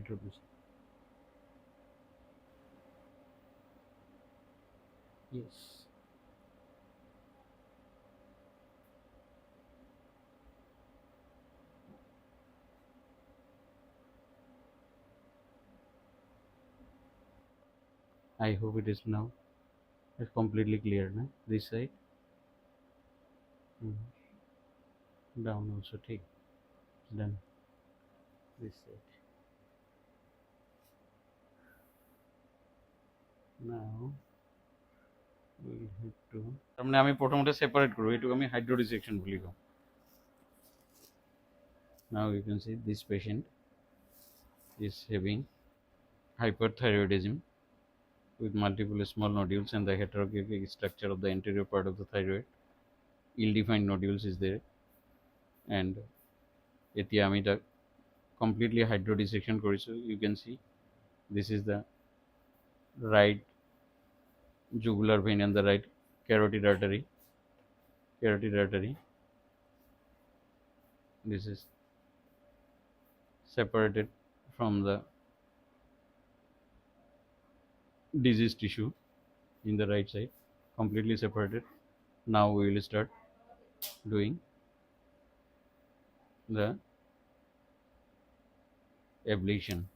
It would be yes. I hope it is now. It's completely clear now. This side. Down also take. Done. This side. Now we'll have to তার মানে আমি প্রথমটা separate করব এটুকু আমি hydro dissection বলি গো now you can see this patient is having hyperthyroidism with multiple small nodules and the heterogenic structure of the anterior part of the thyroid ill defined nodules is there and এতিয়া আমি এটা completely hydro dissection করেছি you can see this is the right jugular vein and the right carotid artery. This is separated from the diseased tissue in the right side, completely separated. Now we will start doing the ablation.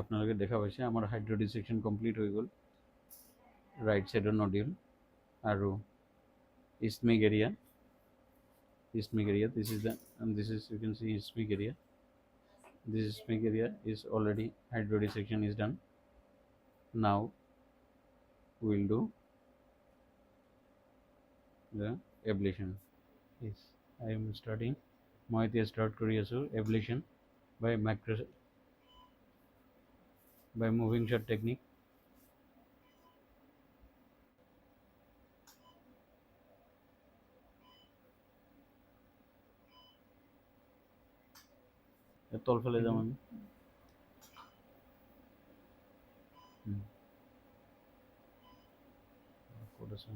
আপনাদেরকে দেখা পাইছে আমার hydro dissection complete হয়ে গেল right সাইডের nodule আর isthmic area this is the and this is you can see isthmic area. This isthmic area is already hydro dissection is done. Now we will do the ablation. Yes, I am starting. মই এতিয়া start কৰি আছো ablation by moving shot technique. তল ফেলে যাম আমি code আছে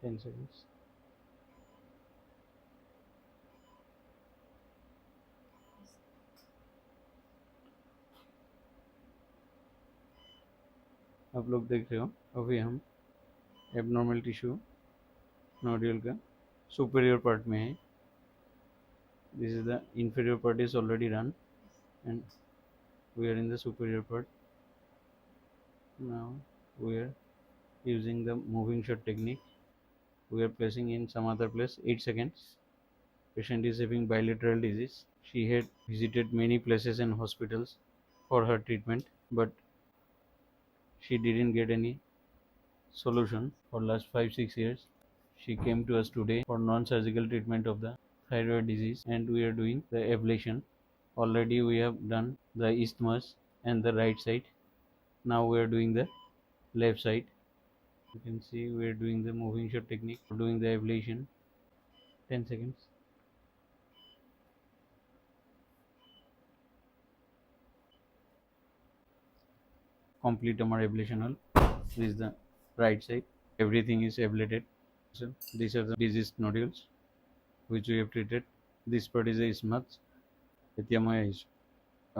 Ten seconds. आप लोग देख रहे हो अभी हम एबनॉर्मल टिश्यू नोड्यूल का सुपीरियर पार्ट में है. This is the inferior part is already done and we are in the superior part. Now we are using the moving shot technique. We are placing in some other place 8 seconds. Patient is having bilateral disease. She had visited many places and hospitals for her treatment, but she didn't get any solution for last 5-6 years. She came to us today for non-surgical treatment of the thyroid disease and we are doing the ablation. Already we have done the isthmus and the right side. Now we are doing the left side. You can see we are doing the moving shot technique, doing the ablation. 10 seconds. Complete our ablation hole. This is the right side. Everything is ablated. So these are the diseased nodules which we have treated. This part is a isthmus. এতিয়া মই আহিছোঁ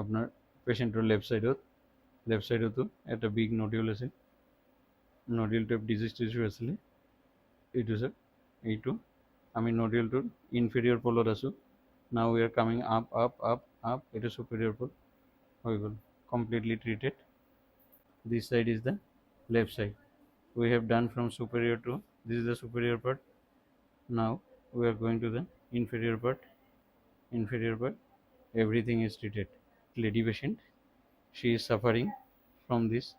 আপোনাৰ পেচেণ্টৰ left ছাইডতো এটা big nodule আছে নডিউলটো disease tissue আছিলে এইটো চাওক এইটো আমি নডিউলটোৰ ইনফেৰিয়ৰ পলত আছোঁ now we are coming up up up up এইটো সুপিৰিয়ৰ পল we will completely treat it. This side is the left side. We have done from superior to, this is the superior part. Now we are going to the inferior part. Inferior part, everything is treated. Lady patient, she is suffering from this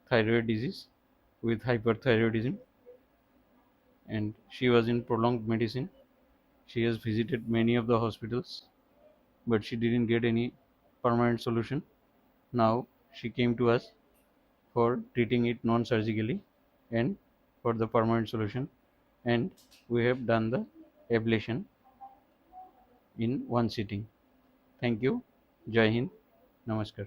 thyroid disease with hyperthyroidism, and she was in prolonged medicine. She has visited many of the hospitals, but she didn't get any permanent solution. Now she came to us for treating it non-surgically and for the permanent solution, and we have done the ablation in one sitting. Thank you. Jai Hind. Namaskar.